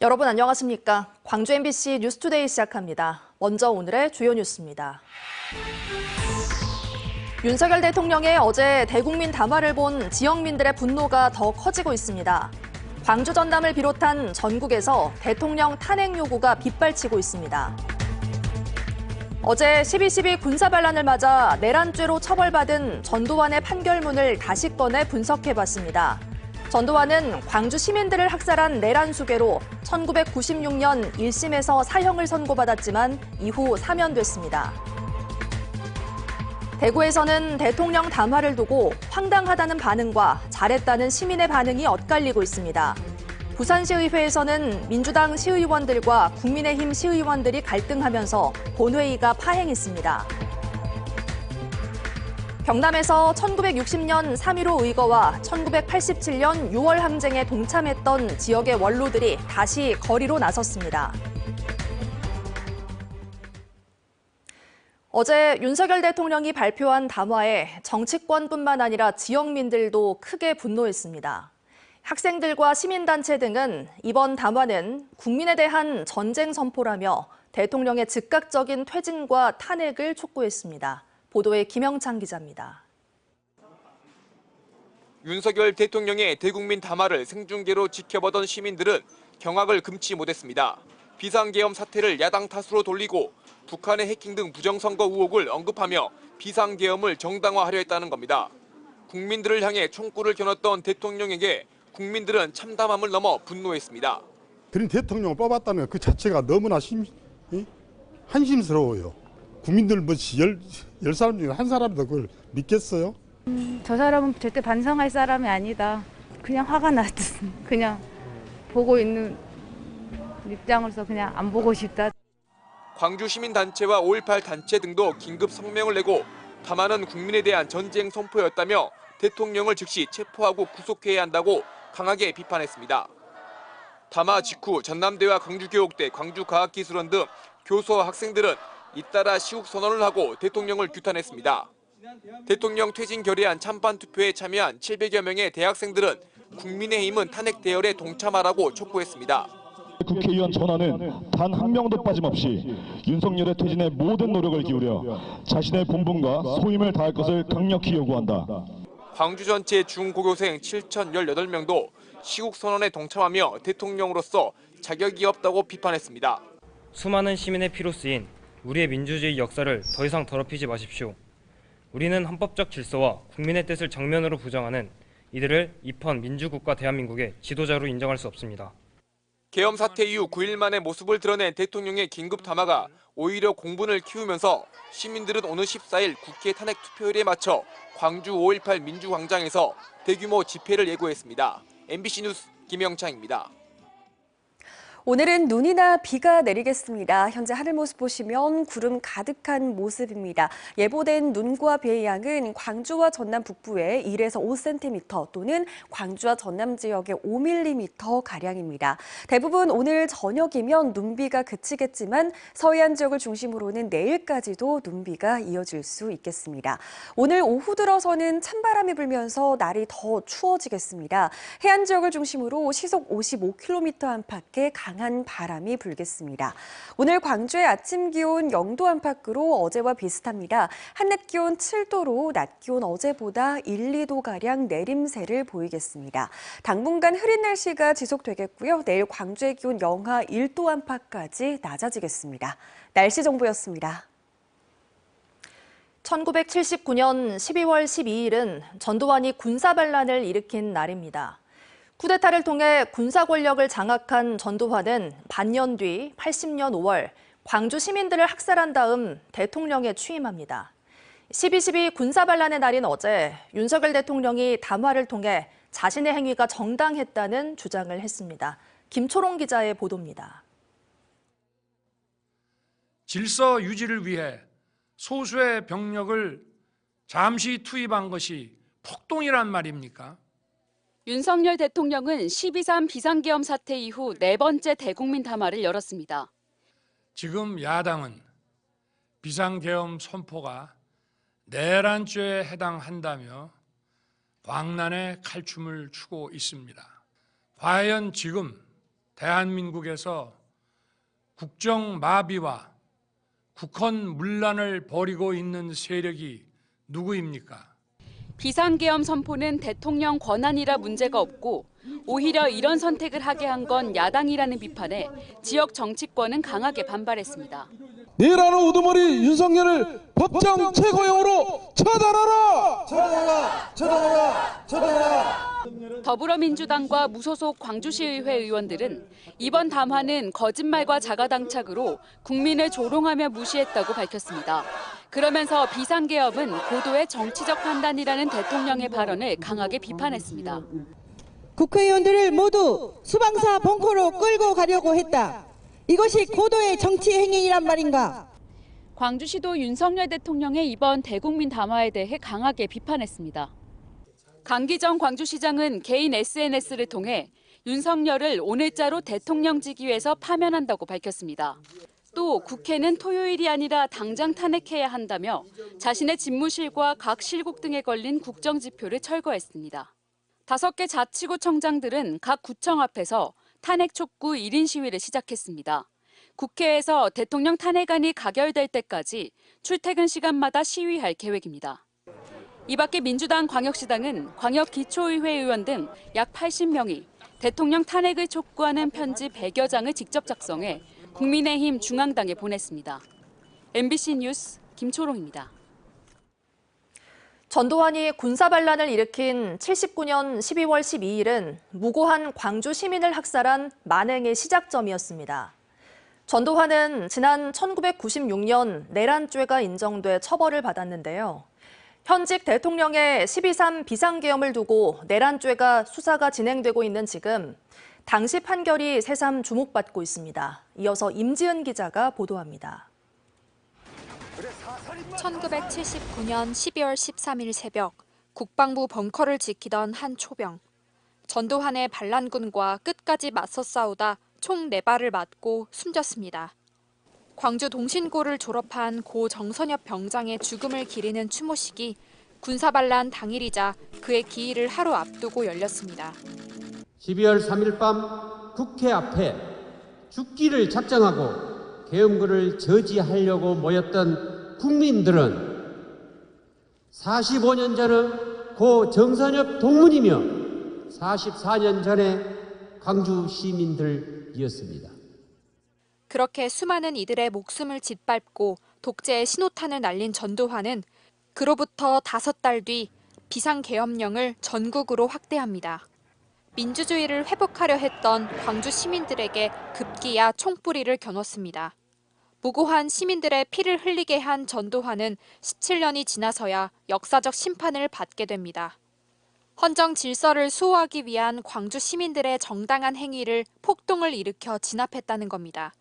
여러분 안녕하십니까? 광주 MBC 뉴스투데이 시작합니다. 먼저 오늘의 주요 뉴스입니다. 윤석열 대통령의 어제 대국민 담화를 본 지역민들의 분노가 더 커지고 있습니다. 광주 전남을 비롯한 전국에서 대통령 탄핵 요구가 빗발치고 있습니다. 어제 12.12 군사반란을 맞아 내란죄로 처벌받은 전두환의 판결문을 다시 꺼내 분석해봤습니다. 전두환은 광주 시민들을 학살한 내란 수괴로 1996년 1심에서 사형을 선고받았지만 이후 사면됐습니다. 대구에서는 대통령 담화를 두고 황당하다는 반응과 잘했다는 시민의 반응이 엇갈리고 있습니다. 부산시의회에서는 민주당 시의원들과 국민의힘 시의원들이 갈등하면서 본회의가 파행했습니다. 경남에서 1960년 3.15 의거와 1987년 6월 항쟁에 동참했던 지역의 원로들이 다시 거리로 나섰습니다. 어제 윤석열 대통령이 발표한 담화에 정치권뿐만 아니라 지역민들도 크게 분노했습니다. 학생들과 시민단체 등은 이번 담화는 국민에 대한 전쟁 선포라며 대통령의 즉각적인 퇴진과 탄핵을 촉구했습니다. 보도에 김영창 기자입니다. 윤석열 대통령의 대국민 담화를 생중계로 지켜보던 시민들은 경악을 금치 못했습니다. 비상계엄 사태를 야당 탓으로 돌리고 북한의 해킹 등 부정선거 의혹을 언급하며 비상계엄을 정당화하려 했다는 겁니다. 국민들을 향해 총구를 겨눴던 대통령에게 국민들은 참담함을 넘어 분노했습니다. 그런 대통령을 뽑았다는 그 자체가 너무나 한심스러워요. 국민들 뭐 열 사람 중에 한 사람도 그걸 믿겠어요? 저 사람은 절대 반성할 사람이 아니다. 그냥 화가 났듯 그냥 보고 있는 입장으로서 그냥 안 보고 싶다. 광주 시민단체와 5.18 단체 등도 긴급 성명을 내고 담화는 국민에 대한 전쟁 선포였다며 대통령을 즉시 체포하고 구속해야 한다고 강하게 비판했습니다. 담화 직후 전남대와 광주교육대, 광주과학기술원 등 교수와 학생들은 잇따라 시국 선언을 하고 대통령을 규탄했습니다. 대통령 퇴진 결의안 찬반 투표에 참여한 700여 명의 대학생들은 국민의힘은 탄핵 대열에 동참하라고 촉구했습니다. 국회의원 전화는 단 한 명도 빠짐없이 윤석열의 퇴진에 모든 노력을 기울여 자신의 본분과 소임을 다할 것을 강력히 요구한다. 광주 전체 중고교생 7,018명도 시국 선언에 동참하며 대통령으로서 자격이 없다고 비판했습니다. 수많은 시민의 피로 쓰인 우리의 민주주의 역사를 더 이상 더럽히지 마십시오. 우리는 헌법적 질서와 국민의 뜻을 정면으로 부정하는 이들을 입헌 민주국가 대한민국의 지도자로 인정할 수 없습니다. 계엄 사태 이후 9일 만에 모습을 드러낸 대통령의 긴급 담화가 오히려 공분을 키우면서 시민들은 오늘 14일 국회 탄핵 투표일에 맞춰 광주 5.18 민주광장에서 대규모 집회를 예고했습니다. MBC 뉴스 김영창입니다. 오늘은 눈이나 비가 내리겠습니다. 현재 하늘 모습 보시면 구름 가득한 모습입니다. 예보된 눈과 비의 양은 광주와 전남 북부에 1에서 5cm 또는 광주와 전남 지역에 5mm가량입니다. 대부분 오늘 저녁이면 눈비가 그치겠지만 서해안 지역을 중심으로는 내일까지도 눈비가 이어질 수 있겠습니다. 오늘 오후 들어서는 찬바람이 불면서 날이 더 추워지겠습니다. 해안 지역을 중심으로 시속 55km 안팎의 강한 바람이 불겠습니다. 오늘 광주의 아침 기온 0도 안팎으로 어제와 비슷합니다. 한낮 기온 7도로 낮 기온 어제보다 1, 2도가량 내림세를 보이겠습니다. 당분간 흐린 날씨가 지속되겠고요. 내일 광주의 기온 영하 1도 안팎까지 낮아지겠습니다. 날씨 정보였습니다. 1979년 12월 12일은 전두환이 군사반란을 일으킨 날입니다. 쿠데타를 통해 군사 권력을 장악한 전두환은 반년 뒤 80년 5월 광주 시민들을 학살한 다음 대통령에 취임합니다. 12.12 군사반란의 날인 어제 윤석열 대통령이 담화를 통해 자신의 행위가 정당했다는 주장을 했습니다. 김초롱 기자의 보도입니다. 질서 유지를 위해 소수의 병력을 잠시 투입한 것이 폭동이란 말입니까? 윤석열 대통령은 12.3 비상계엄 사태 이후 네 번째 대국민 담화를 열었습니다. 지금 야당은 비상계엄 선포가 내란죄에 해당한다며 광란의 칼춤을 추고 있습니다. 과연 지금 대한민국에서 국정 마비와 국헌 문란을 벌이고 있는 세력이 누구입니까? 비상계엄 선포는 대통령 권한이라 문제가 없고 오히려 이런 선택을 하게 한 건 야당이라는 비판에 지역 정치권은 강하게 반발했습니다. 내라는 우두머리 윤석열을 법정 최고형으로 처단하라! 처단하라! 더불어민주당과 무소속 광주시의회 의원들은 이번 담화는 거짓말과 자가당착으로 국민을 조롱하며 무시했다고 밝혔습니다. 그러면서 비상계엄은 고도의 정치적 판단이라는 대통령의 발언을 강하게 비판했습니다. 국회의원들을 모두 수방사 벙커로 끌고 가려고 했다. 이것이 고도의 정치 행위란 말인가? 광주시도 윤석열 대통령의 이번 대국민 담화에 대해 강하게 비판했습니다. 강기정 광주시장은 개인 SNS를 통해 윤석열을 오늘자로 대통령직위에서 파면한다고 밝혔습니다. 또 국회는 토요일이 아니라 당장 탄핵해야 한다며 자신의 집무실과 각 실국 등에 걸린 국정지표를 철거했습니다. 5개 자치구청장들은 각 구청 앞에서 탄핵 촉구 1인 시위를 시작했습니다. 국회에서 대통령 탄핵안이 가결될 때까지 출퇴근 시간마다 시위할 계획입니다. 이 밖에 민주당 광역시당은 광역기초의회 의원 등 약 80명이 대통령 탄핵을 촉구하는 편지 100여 장을 직접 작성해 국민의힘 중앙당에 보냈습니다. MBC 뉴스 김초롱입니다. 전두환이 군사반란을 일으킨 79년 12월 12일은 무고한 광주 시민을 학살한 만행의 시작점이었습니다. 전두환은 지난 1996년 내란죄가 인정돼 처벌을 받았는데요. 현직 대통령의 12.3 비상계엄을 두고 내란죄가 수사가 진행되고 있는 지금 당시 판결이 새삼 주목받고 있습니다. 이어서 임지은 기자가 보도합니다. 1979년 12월 13일 새벽 국방부 벙커를 지키던 한 초병. 전두환의 반란군과 끝까지 맞서 싸우다 총 4발을 맞고 숨졌습니다. 광주 동신고를 졸업한 고 정선엽 병장의 죽음을 기리는 추모식이 군사반란 당일이자 그의 기일을 하루 앞두고 열렸습니다. 12월 3일 밤 국회 앞에 죽기를 작정하고 계엄군을 저지하려고 모였던 국민들은 45년 전의 고 정선엽 동문이며 44년 전의 광주 시민들이었습니다. 그렇게 수많은 이들의 목숨을 짓밟고 독재의 신호탄을 날린 전두환은 그로부터 5달 뒤 비상계엄령을 전국으로 확대합니다. 민주주의를 회복하려 했던 광주 시민들에게 급기야 총뿌리를 겨눴습니다. 무고한 시민들의 피를 흘리게 한 전두환은 17년이 지나서야 역사적 심판을 받게 됩니다. 헌정 질서를 수호하기 위한 광주 시민들의 정당한 행위를 폭동을 일으켜 진압했다는 겁니다.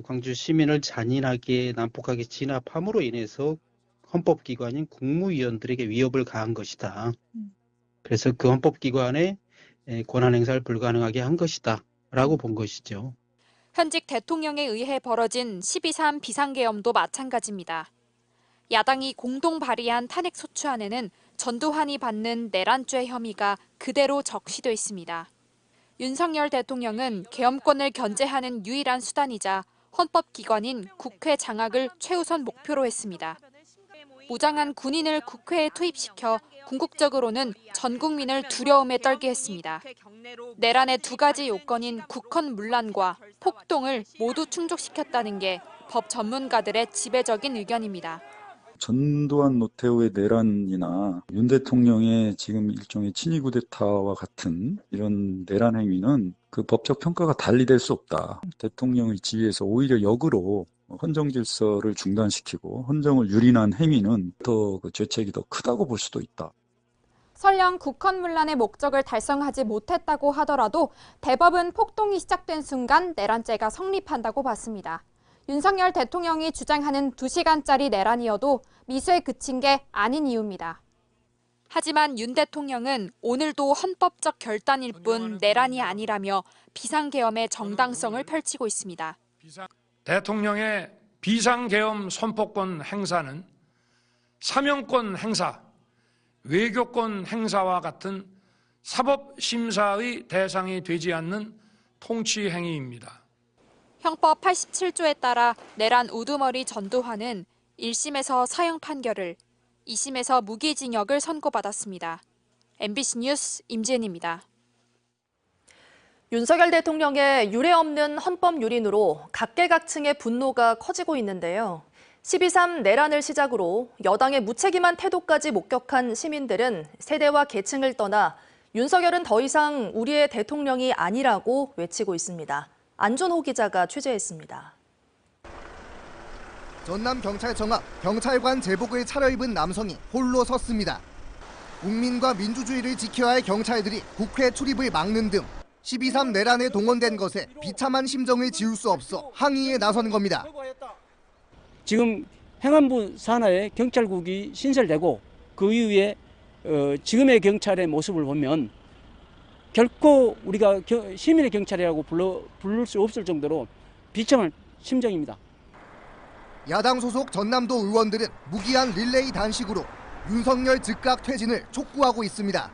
광주 시민을 잔인하게 난폭하게 진압함으로 인해서 헌법기관인 국무위원들에게 위협을 가한 것이다. 그래서 그 헌법기관의 권한 행사를 불가능하게 한 것이다 라고 본 것이죠. 현직 대통령에 의해 벌어진 12.3 비상계엄도 마찬가지입니다. 야당이 공동 발의한 탄핵소추안에는 전두환이 받는 내란죄 혐의가 그대로 적시돼 있습니다. 윤석열 대통령은 계엄권을 견제하는 유일한 수단이자 헌법기관인 국회 장악을 최우선 목표로 했습니다. 무장한 군인을 국회에 투입시켜 궁극적으로는 전 국민을 두려움에 떨게 했습니다. 내란의 2가지 요건인 국헌문란과 폭동을 모두 충족시켰다는 게 법 전문가들의 지배적인 의견입니다. 전두환 노태우의 내란이나 윤 대통령의 지금 일종의 친위 쿠데타와 같은 이런 내란 행위는 그 법적 평가가 달리될 수 없다. 대통령의 지위에서 오히려 역으로 헌정 질서를 중단시키고 헌정을 유린한 행위는 더 그 죄책이 더 크다고 볼 수도 있다. 설령 국헌문란의 목적을 달성하지 못했다고 하더라도 대법은 폭동이 시작된 순간 내란죄가 성립한다고 봤습니다. 윤석열 대통령이 주장하는 2시간짜리 내란이어도 미수에 그친 게 아닌 이유입니다. 하지만 윤 대통령은 오늘도 헌법적 결단일 뿐 내란이 아니라며 비상계엄의 정당성을 펼치고 있습니다. 대통령의 비상계엄 선포권 행사는 사명권 행사, 외교권 행사와 같은 사법심사의 대상이 되지 않는 통치 행위입니다. 형법 87조에 따라 내란 우두머리 전두환은 1심에서 사형 판결을, 2심에서 무기징역을 선고받았습니다. MBC 뉴스 임지은입니다. 윤석열 대통령의 유례없는 헌법 유린으로 각계각층의 분노가 커지고 있는데요. 12.3 내란을 시작으로 여당의 무책임한 태도까지 목격한 시민들은 세대와 계층을 떠나 윤석열은 더 이상 우리의 대통령이 아니라고 외치고 있습니다. 안준호 기자가 취재했습니다. 전남경찰청 앞 경찰관 제복을 차려입은 남성이 홀로 섰습니다. 국민과 민주주의를 지켜야 할 경찰들이 국회 출입을 막는 등 12.3 내란에 동원된 것에 비참한 심정을 지울 수 없어 항의에 나선 겁니다. 지금 행안부 산하에 경찰국이 신설되고 그 이후에 지금의 경찰의 모습을 보면 결코 우리가 시민의 경찰이라고 부를 수 없을 정도로 비참한 심정입니다. 야당 소속 전남도 의원들은 무기한 릴레이 단식으로 윤석열 즉각 퇴진을 촉구하고 있습니다.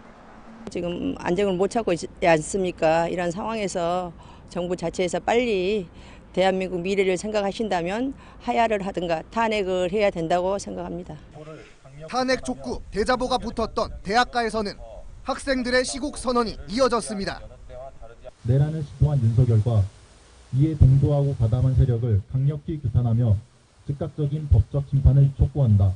지금 안정을 못 찾고 있지 않습니까? 이런 상황에서 정부 자체에서 빨리 대한민국 미래를 생각하신다면 하야를 하든가 탄핵을 해야 된다고 생각합니다. 탄핵 촉구, 대자보가 붙었던 대학가에서는 학생들의 시국 선언이 이어졌습니다. 내란을 시도한 윤석열과 이에 동조하고 가담한 세력을 강력히 규탄하며 즉각적인 법적 심판을 촉구한다.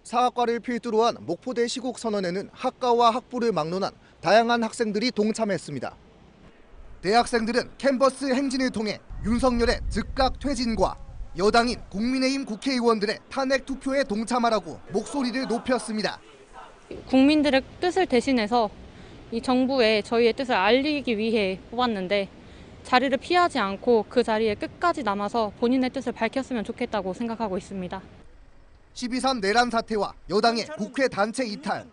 사학과를 필두로 한 목포대 시국 선언에는 학과와 학부를 막론한 다양한 학생들이 동참했습니다. 대학생들은 캔버스 행진을 통해 윤석열의 즉각 퇴진과 여당인 국민의힘 국회의원들의 탄핵 투표에 동참하라고 목소리를 높였습니다. 국민들의 뜻을 대신해서 이 정부에 저희의 뜻을 알리기 위해 뽑았는데 자리를 피하지 않고 그 자리에 끝까지 남아서 본인의 뜻을 밝혔으면 좋겠다고 생각하고 있습니다. 12.3 내란 사태와 여당의 국회 단체 이탈,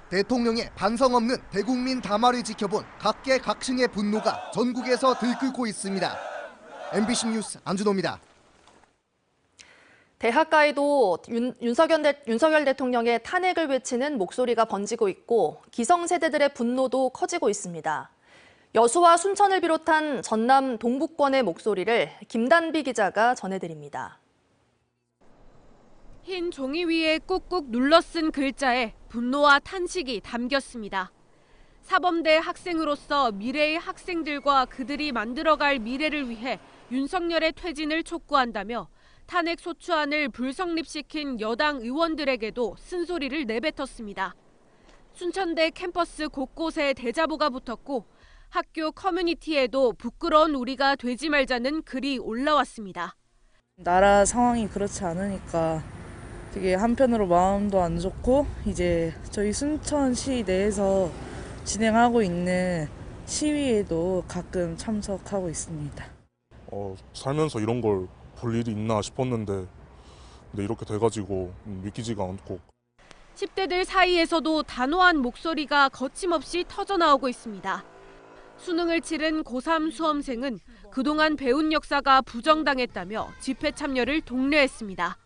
대통령의 반성 없는 대국민 담화를 지켜본 각계각층의 분노가 전국에서 들끓고 있습니다. MBC 뉴스 안준호입니다. 대학가에도 윤석열 대통령의 탄핵을 외치는 목소리가 번지고 있고 기성세대들의 분노도 커지고 있습니다. 여수와 순천을 비롯한 전남 동부권의 목소리를 김단비 기자가 전해드립니다. 흰 종이 위에 꾹꾹 눌러 쓴 글자에 분노와 탄식이 담겼습니다. 사범대 학생으로서 미래의 학생들과 그들이 만들어갈 미래를 위해 윤석열의 퇴진을 촉구한다며 탄핵 소추안을 불성립시킨 여당 의원들에게도 쓴소리를 내뱉었습니다. 순천대 캠퍼스 곳곳에 대자보가 붙었고 학교 커뮤니티에도 부끄러운 우리가 되지 말자는 글이 올라왔습니다. 나라 상황이 그렇지 않으니까 되게 한편으로 마음도 안 좋고 이제 저희 순천시 내에서 진행하고 있는 시위에도 가끔 참석하고 있습니다. 살면서 이런 걸 볼 일이 있나 싶었는데 근데 이렇게 돼가지고 믿기지가 않고 10대들 사이에서도 단호한 목소리가 거침없이 터져나오고 있습니다. 수능을 치른 고3 수험생은 그동안 배운 역사가 부정당했다며 집회 참여를 독려했습니다.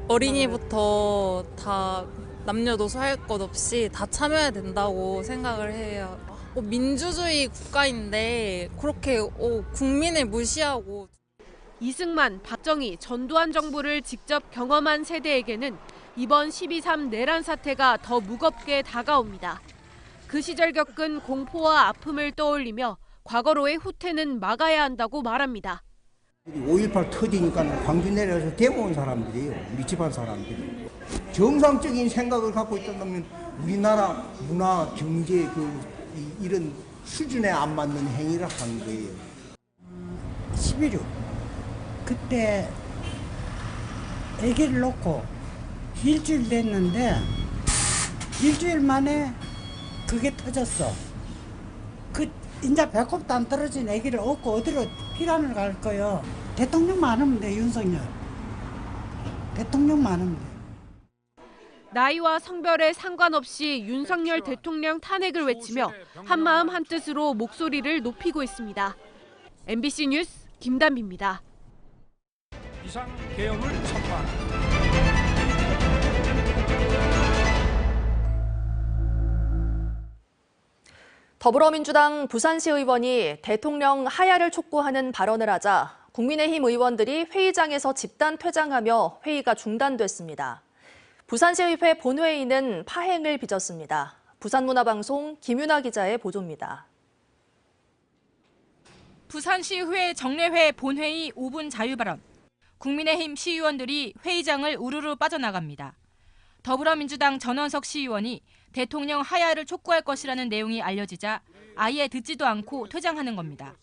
어린이부터 다 남녀노소 할 것 없이 다 참여해야 된다고 생각을 해요. 민주주의 국가인데 그렇게 국민을 무시하고. 이승만, 박정희, 전두환 정부를 직접 경험한 세대에게는 이번 12.3 내란 사태가 더 무겁게 다가옵니다. 그 시절 겪은 공포와 아픔을 떠올리며 과거로의 후퇴는 막아야 한다고 말합니다. 5.18 터지니까 광주 내려서 데모 온 사람들이에요. 우리 집안 사람들이. 정상적인 생각을 갖고 있다면 우리나라 문화, 경제 이런 수준에 안 맞는 행위를 한 거예요. 11.6 그때 아기를 놓고 일주일 됐는데 일주일 만에 그게 터졌어. 이제 배꼽도 안 떨어진 아기를 업고 어디로 피란을 갈 거요. 대통령만 하면 돼, 윤석열. 대통령만 하면 돼. 나이와 성별에 상관없이 윤석열 대통령 탄핵을 외치며 한마음 한뜻으로 목소리를 높이고 있습니다. MBC 뉴스 김단비입니다. 비상계엄을 선포한 더불어민주당 부산시 의원이 대통령 하야를 촉구하는 발언을 하자 국민의힘 의원들이 회의장에서 집단 퇴장하며 회의가 중단됐습니다. 부산시의회 본회의는 파행을 빚었습니다. 부산문화방송 김윤아 기자의 보도입니다. 부산시의회 정례회 본회의 5분 자유발언. 국민의힘 시의원들이 회의장을 우르르 빠져나갑니다. 더불어민주당 전원석 시의원이 대통령 하야를 촉구할 것이라는 내용이 알려지자 아예 듣지도 않고 퇴장하는 겁니다.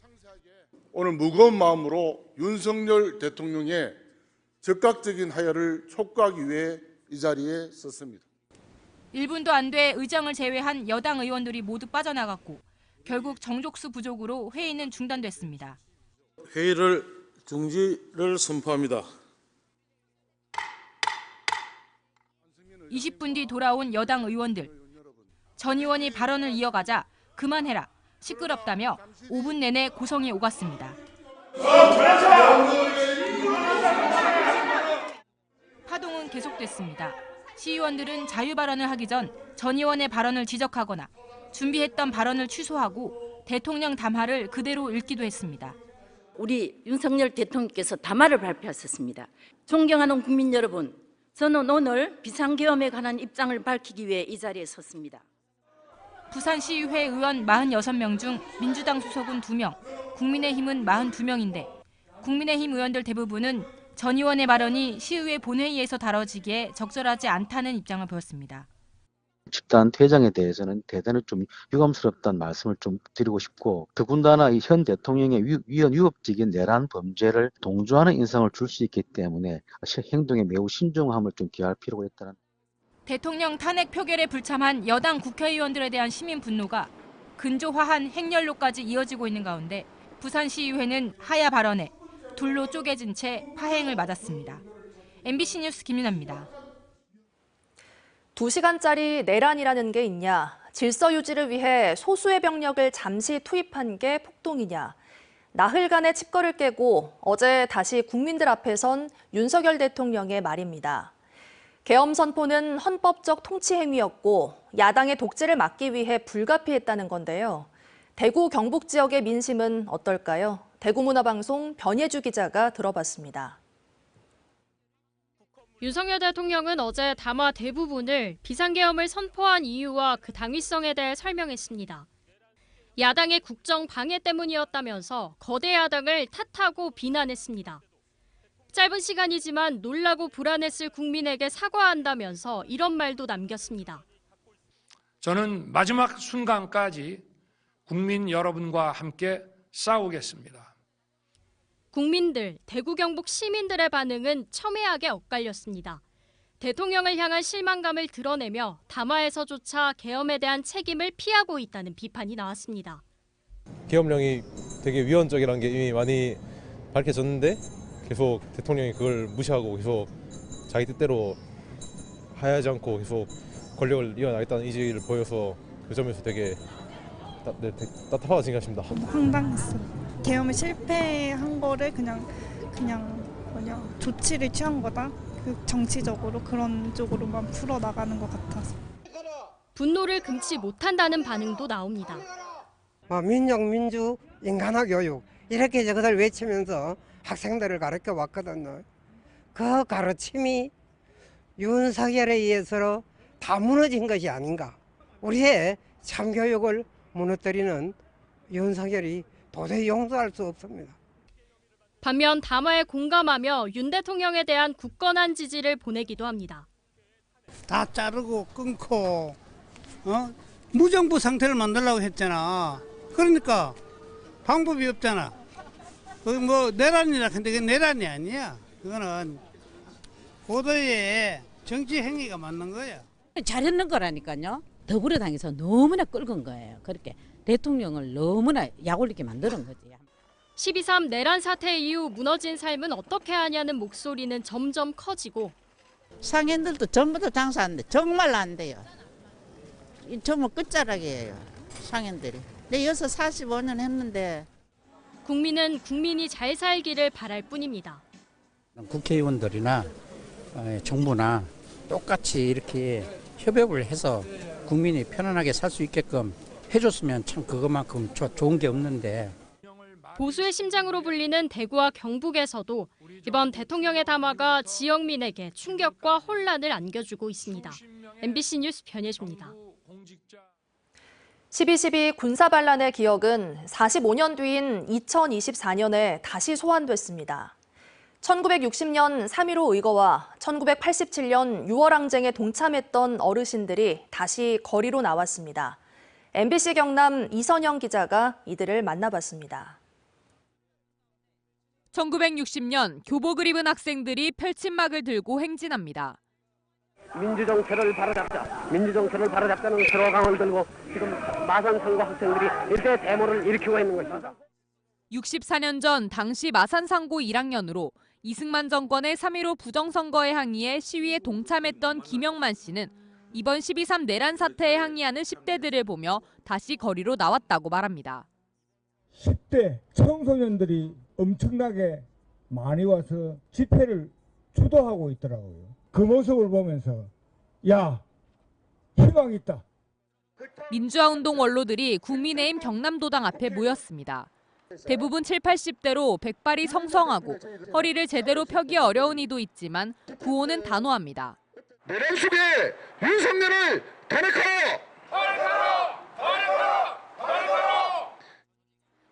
오늘 무거운 마음으로 윤석열 대통령의 즉각적인 하야를 촉구하기 위해 이 자리에 섰습니다. 1분도 안 돼 의장을 제외한 여당 의원들이 모두 빠져나갔고 결국 정족수 부족으로 회의는 중단됐습니다. 회의를 중지를 선포합니다. 20분 뒤 돌아온 여당 의원들. 전 의원이 발언을 이어가자 그만해라, 시끄럽다며 5분 내내 고성이 오갔습니다. 파동은 계속됐습니다. 시의원들은 자유 발언을 하기 전 의원의 발언을 지적하거나 준비했던 발언을 취소하고 대통령 담화를 그대로 읽기도 했습니다. 우리 윤석열 대통령께서 담화를 발표하셨습니다. 존경하는 국민 여러분, 저는 오늘 비상계엄에 관한 입장을 밝히기 위해 이 자리에 섰습니다. 부산시의회 의원 46명 중 민주당 소속은 2명, 국민의힘은 42명인데 국민의힘 의원들 대부분은 전 의원의 발언이 시의회 본회의에서 다뤄지기에 적절하지 않다는 입장을 보였습니다. 집단 퇴장에 대해서는 대단히 좀 유감스럽다는 말씀을 좀 드리고 싶고, 더군다나 이 현 대통령의 위협적인 내란 범죄를 동조하는 인상을 줄 수 있기 때문에 행동에 매우 신중함을 좀 기할 필요가 있다는. 대통령 탄핵 표결에 불참한 여당 국회의원들에 대한 시민 분노가 근조화한 행렬로까지 이어지고 있는 가운데 부산시의회는 하야 발언에 둘로 쪼개진 채 파행을 맞았습니다. MBC 뉴스 김윤아입니다. 2시간짜리 내란이라는 게 있냐, 질서 유지를 위해 소수의 병력을 잠시 투입한 게 폭동이냐, 나흘간의 칩거를 깨고 어제 다시 국민들 앞에 선 윤석열 대통령의 말입니다. 계엄 선포는 헌법적 통치 행위였고 야당의 독재를 막기 위해 불가피했다는 건데요. 대구 경북 지역의 민심은 어떨까요? 대구문화방송 변예주 기자가 들어봤습니다. 윤석열 대통령은 어제 담화 대부분을 비상계엄을 선포한 이유와 그 당위성에 대해 설명했습니다. 야당의 국정 방해 때문이었다면서 거대 야당을 탓하고 비난했습니다. 짧은 시간이지만 놀라고 불안했을 국민에게 사과한다면서 이런 말도 남겼습니다. 저는 마지막 순간까지 국민 여러분과 함께 싸우겠습니다. 국민들, 대구 경북 시민들의 반응은 첨예하게 엇갈렸습니다. 대통령을 향한 실망감을 드러내며 담화에서조차 계엄에 대한 책임을 피하고 있다는 비판이 나왔습니다. 계엄령이 되게 위헌적이라는 게 이미 많이 밝혀졌는데 계속 대통령이 그걸 무시하고 계속 자기 뜻대로 하야하지 않고 계속 권력을 이어나겠다는 의지를 보여서 그 점에서 되게 따뜻하다 생각합니다. 황당했어요. 계엄을 실패한 거를 그냥 조치를 취한 거다. 그 정치적으로 그런 쪽으로만 풀어나가는 것 같아서. 분노를 금치 못한다는 반응도 나옵니다. 민족, 민주, 인간화 교육 이렇게 저것을 외치면서 학생들을 가르쳐 왔거든요. 그 가르침이 윤석열에 의해서 다 무너진 것이 아닌가. 우리의 참교육을 무너뜨리는 윤석열이 도저히 용서할 수 없습니다. 반면 담화에 공감하며 윤 대통령에 대한 굳건한 지지를 보내기도 합니다. 다 자르고 끊고 무정부 상태를 만들려고 했잖아. 그러니까 방법이 없잖아. 뭐 내란이라 근데 그게 내란이 아니야. 그거는 고도의 정치 행위가 맞는 거야. 잘했는 거라니까요. 더불어당에서 너무나 끌건 거예요. 그렇게 대통령을 너무나 약올리게 만드는 거지. 12.3 내란 사태 이후 무너진 삶은 어떻게 하냐는 목소리는 점점 커지고 상인들도 전부 다 장사하는데 정말 안 돼요. 정말 끝자락이에요. 상인들이. 내 여기서 45년 했는데. 국민은 국민이 잘 살기를 바랄 뿐입니다. 국회의원들이나 정부나 똑같이 이렇게 협업을 해서 국민이 편안하게 살 수 있게끔 해줬으면 참 그것만큼 좋은 게 없는데. 보수의 심장으로 불리는 대구와 경북에서도 이번 대통령의 담화가 지역민에게 충격과 혼란을 안겨주고 있습니다. MBC 뉴스 변예주입니다. 12.12 군사반란의 기억은 45년 뒤인 2024년에 다시 소환됐습니다. 1960년 3.15 의거와 1987년 6월 항쟁에 동참했던 어르신들이 다시 거리로 나왔습니다. MBC 경남 이선영 기자가 이들을 만나봤습니다. 1960년 교복을 입은 학생들이 펼침막을 들고 행진합니다. 민주정체를 바로잡자, 민주정체를 바로잡자는 슬로건을 들고 지금 마산 상고 학생들이 일대 데모를 일으키고 있는 것입니다. 64년 전 당시 마산 상고 1학년으로 이승만 정권의 3.15 부정선거에 항의해 시위에 동참했던 김영만 씨는 이번 12.3 내란 사태에 항의하는 10대들을 보며 다시 거리로 나왔다고 말합니다. 10대 청소년들이 엄청나게 많이 와서 집회를 주도하고 있더라고요. 그 모습을 보면서 야, 희망이 있다. 민주화운동 원로들이 국민의힘 경남도당 앞에 모였습니다. 대부분 7, 80대로 백발이 성성하고 허리를 제대로 펴기 어려운 이도 있지만 구호는 단호합니다. 내란 속에 윤석열을 탄핵하라!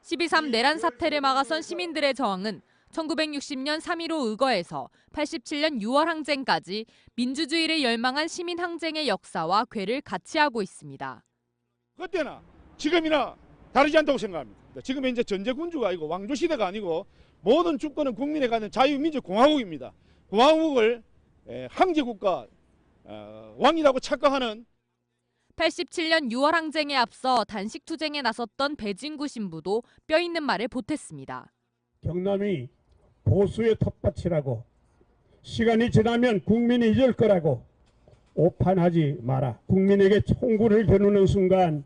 12.3 내란 사태를 막아선 시민들의 저항은 1960년 3.15 의거에서 87년 6월 항쟁까지 민주주의를 열망한 시민 항쟁의 역사와 궤를 같이 하고 있습니다. 그때나 지금이나 다르지 않다고 생각합니다. 지금은 이제 전제군주가 아니고 왕조시대가 아니고 모든 주권은 국민에 가는 자유민주공화국입니다. 공화국을 황제국가 왕이라고 착각하는 87년 6월 항쟁에 앞서 단식투쟁에 나섰던 배진구 신부도 뼈 있는 말을 보탰습니다. 경남이 보수의 텃밭이라고 시간이 지나면 국민이 잊을 거라고 오판하지 마라. 국민에게 총구를 겨누는 순간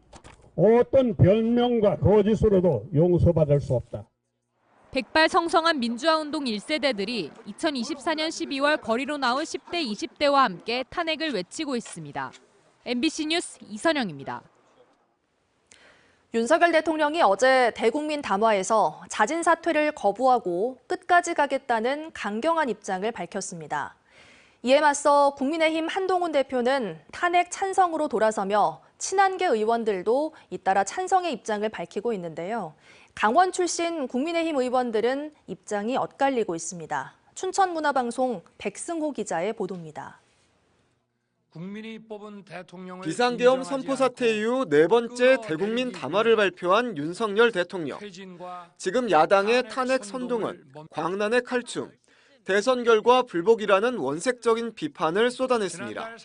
어떤 변명과 거짓으로도 용서받을 수 없다. 백발 성성한 민주화운동 1세대들이 2024년 12월 거리로 나온 10대, 20대와 함께 탄핵을 외치고 있습니다. MBC 뉴스 이선영입니다. 윤석열 대통령이 어제 대국민 담화에서 자진 사퇴를 거부하고 끝까지 가겠다는 강경한 입장을 밝혔습니다. 이에 맞서 국민의힘 한동훈 대표는 탄핵 찬성으로 돌아서며 친한계 의원들도 잇따라 찬성의 입장을 밝히고 있는데요. 강원 출신 국민의힘 의원들은 입장이 엇갈리고 있습니다. 춘천문화방송 백승호 기자의 보도입니다. 국민이 뽑은 대통령을 비상계엄 선포 사태 이후 네 번째 대국민 담화를 발표한 윤석열 대통령. 지금 야당의 탄핵 선동은 광란의 칼춤, 대선 결과 불복이라는 원색적인 비판을 쏟아냈습니다.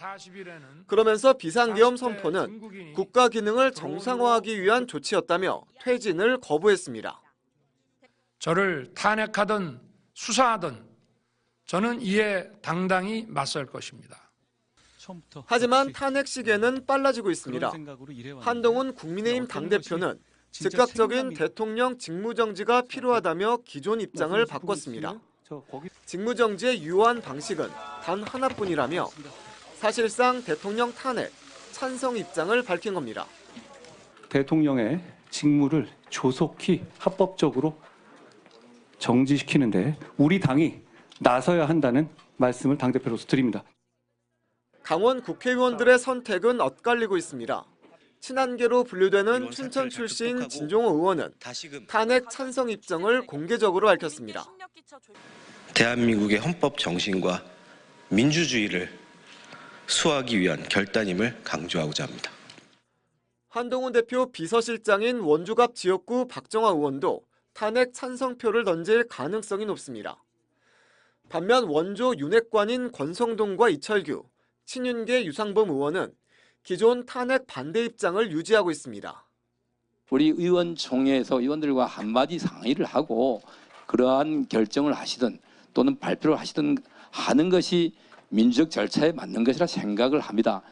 그러면서 비상계엄 선포는 국가 기능을 정상화하기 위한 조치였다며 퇴진을 거부했습니다. 저를 탄핵하든 수사하든 저는 이에 당당히 맞설 것입니다. 하지만 탄핵 시계는 빨라지고 있습니다. 한동훈 국민의힘 당대표는 즉각적인 대통령 직무정지가 필요하다며 기존 입장을 바꿨습니다. 직무정지의 유효한 방식은 단 하나뿐이라며 사실상 대통령 탄핵, 찬성 입장을 밝힌 겁니다. 대통령의 직무를 조속히 합법적으로 정지시키는데 우리 당이 나서야 한다는 말씀을 당대표로서 드립니다. 강원 국회의원들의 선택은 엇갈리고 있습니다. 친한계로 분류되는 춘천 출신 진종호 의원은 탄핵 찬성 입장을 공개적으로 밝혔습니다. 대한민국의 헌법 정신과 민주주의를 수호하기 위한 결단임을 강조하고자 합니다. 한동훈 대표 비서실장인 원주갑 지역구 박정화 의원도 탄핵 찬성표를 던질 가능성이 높습니다. 반면 원조 윤핵관인 권성동과 이철규, 친윤계 유상범 의원은 기존 탄핵 반대 입장을 유지하고 있습니다. 우리 의원총회에서 의원들과 한마디 상의를 하고 그러한 결정을 하시든 또는 발표를 하시든 하는 것이 민주적 절차에 맞는 것이라 생각을 합니다.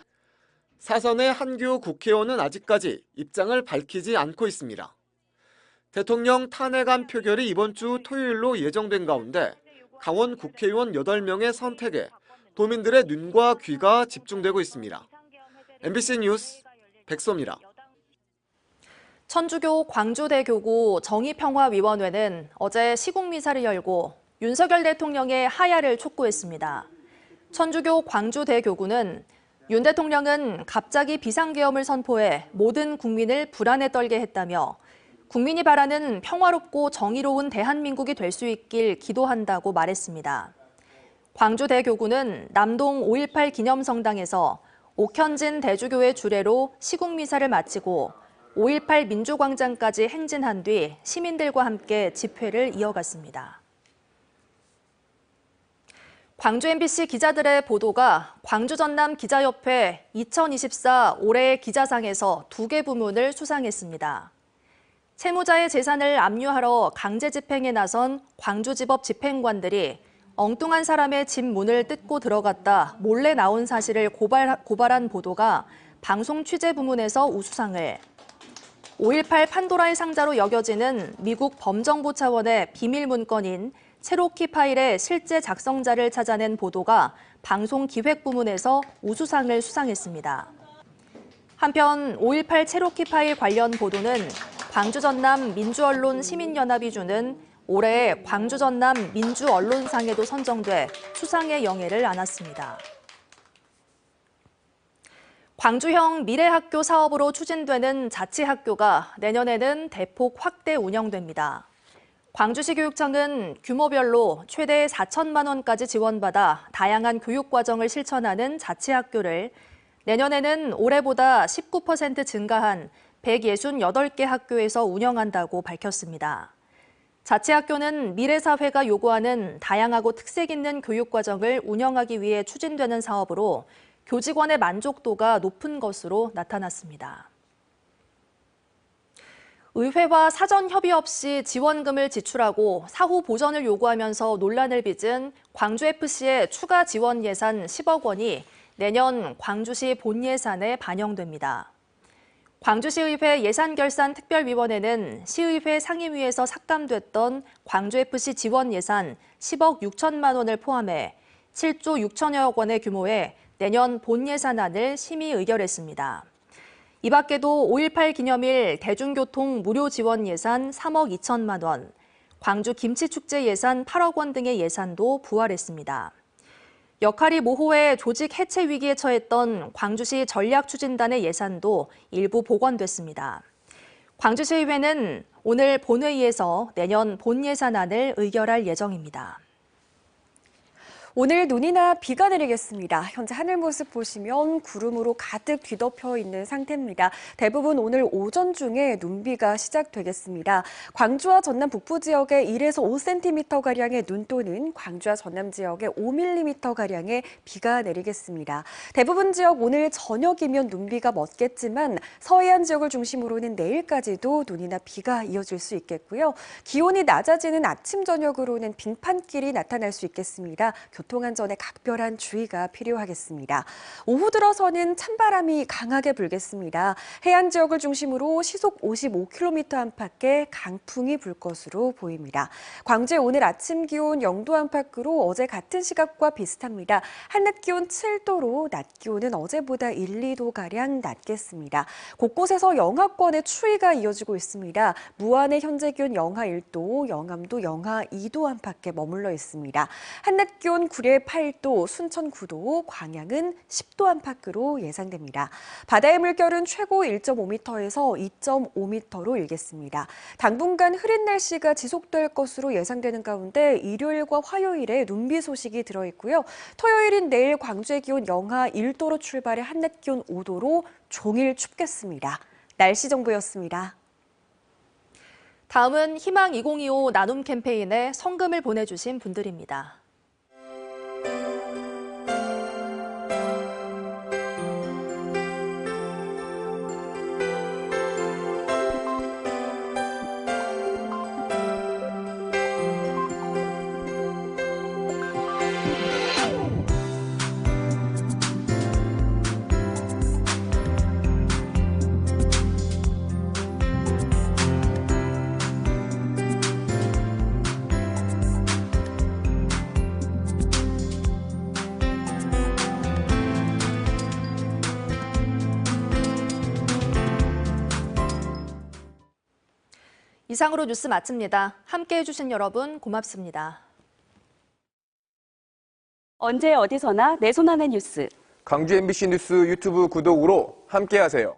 사선의 한규호 국회의원은 아직까지 입장을 밝히지 않고 있습니다. 대통령 탄핵안 표결이 이번 주 토요일로 예정된 가운데 강원 국회의원 8명의 선택에 도민들의 눈과 귀가 집중되고 있습니다. MBC 뉴스 백소입니다. 천주교 광주대교구 정의평화위원회는 어제 시국미사를 열고 윤석열 대통령의 하야를 촉구했습니다. 천주교 광주대교구는 윤 대통령은 갑자기 비상계엄을 선포해 모든 국민을 불안에 떨게 했다며 국민이 바라는 평화롭고 정의로운 대한민국이 될 수 있길 기도한다고 말했습니다. 광주대교구는 남동 5.18 기념성당에서 옥현진 대주교의 주례로 시국미사를 마치고 5.18 민주광장까지 행진한 뒤 시민들과 함께 집회를 이어갔습니다. 광주 MBC 기자들의 보도가 광주 전남 기자협회 2024 올해의 기자상에서 2개 부문을 수상했습니다. 채무자의 재산을 압류하러 강제 집행에 나선 광주지법 집행관들이 엉뚱한 사람의 집 문을 뜯고 들어갔다 몰래 나온 사실을 고발한 보도가 방송 취재 부문에서 우수상을, 5.18 판도라의 상자로 여겨지는 미국 범정부 차원의 비밀 문건인 체로키 파일의 실제 작성자를 찾아낸 보도가 방송 기획 부문에서 우수상을 수상했습니다. 한편 5.18 체로키 파일 관련 보도는 광주 전남 민주언론 시민연합이 주는 올해 광주 전남 민주언론상에도 선정돼 수상의 영예를 안았습니다. 광주형 미래학교 사업으로 추진되는 자치학교가 내년에는 대폭 확대 운영됩니다. 광주시 교육청은 규모별로 최대 4천만 원까지 지원받아 다양한 교육과정을 실천하는 자치학교를 내년에는 올해보다 19% 증가한 168개 학교에서 운영한다고 밝혔습니다. 자치학교는 미래사회가 요구하는 다양하고 특색 있는 교육과정을 운영하기 위해 추진되는 사업으로 교직원의 만족도가 높은 것으로 나타났습니다. 의회와 사전 협의 없이 지원금을 지출하고 사후 보전을 요구하면서 논란을 빚은 광주FC의 추가 지원 예산 10억 원이 내년 광주시 본예산에 반영됩니다. 광주시의회 예산결산특별위원회는 시의회 상임위에서 삭감됐던 광주FC 지원 예산 10억 6천만 원을 포함해 7조 6천여억 원의 규모의 내년 본예산안을 심의 의결했습니다. 이 밖에도 5.18 기념일 대중교통 무료 지원 예산 3억 2천만 원, 광주 김치축제 예산 8억 원 등의 예산도 부활했습니다. 역할이 모호해 조직 해체 위기에 처했던 광주시 전략추진단의 예산도 일부 복원됐습니다. 광주시의회는 오늘 본회의에서 내년 본예산안을 의결할 예정입니다. 오늘 눈이나 비가 내리겠습니다. 현재 하늘 모습 보시면 구름으로 가득 뒤덮여 있는 상태입니다. 대부분 오늘 오전 중에 눈비가 시작되겠습니다. 광주와 전남 북부 지역에 1에서 5cm가량의 눈 또는 광주와 전남 지역에 5mm가량의 비가 내리겠습니다. 대부분 지역 오늘 저녁이면 눈비가 멎겠지만 서해안 지역을 중심으로는 내일까지도 눈이나 비가 이어질 수 있겠고요. 기온이 낮아지는 아침 저녁으로는 빙판길이 나타날 수 있겠습니다. 교통안전에 각별한 주의가 필요하겠습니다. 오후 들어서는 찬바람이 강하게 불겠습니다. 해안 지역을 중심으로 시속 55km 안팎의 강풍이 불 것으로 보입니다. 광주의 오늘 아침 기온 0도 안팎으로 어제 같은 시각과 비슷합니다. 한낮 기온 7도로 낮 기온은 어제보다 1, 2도가량 낮겠습니다. 곳곳에서 영하권의 추위가 이어지고 있습니다. 무안의 현재 기온 영하 1도, 영암도 영하 2도 안팎에 머물러 있습니다. 한낮 기온 구례 8도, 순천 9도, 광양은 10도 안팎으로 예상됩니다. 바다의 물결은 최고 1.5m에서 2.5m로 일겠습니다. 당분간 흐린 날씨가 지속될 것으로 예상되는 가운데 일요일과 화요일에 눈비 소식이 들어있고요. 토요일인 내일 광주의 기온 영하 1도로 출발해 한낮 기온 5도로 종일 춥겠습니다. 날씨 정보였습니다. 다음은 희망 2025 나눔 캠페인에 성금을 보내주신 분들입니다. 이상으로 뉴스 마칩니다. 함께해 주신 여러분 고맙습니다. 언제 어디서나 내 손 안의 뉴스. 광주 MBC 뉴스 유튜브 구독으로 함께하세요.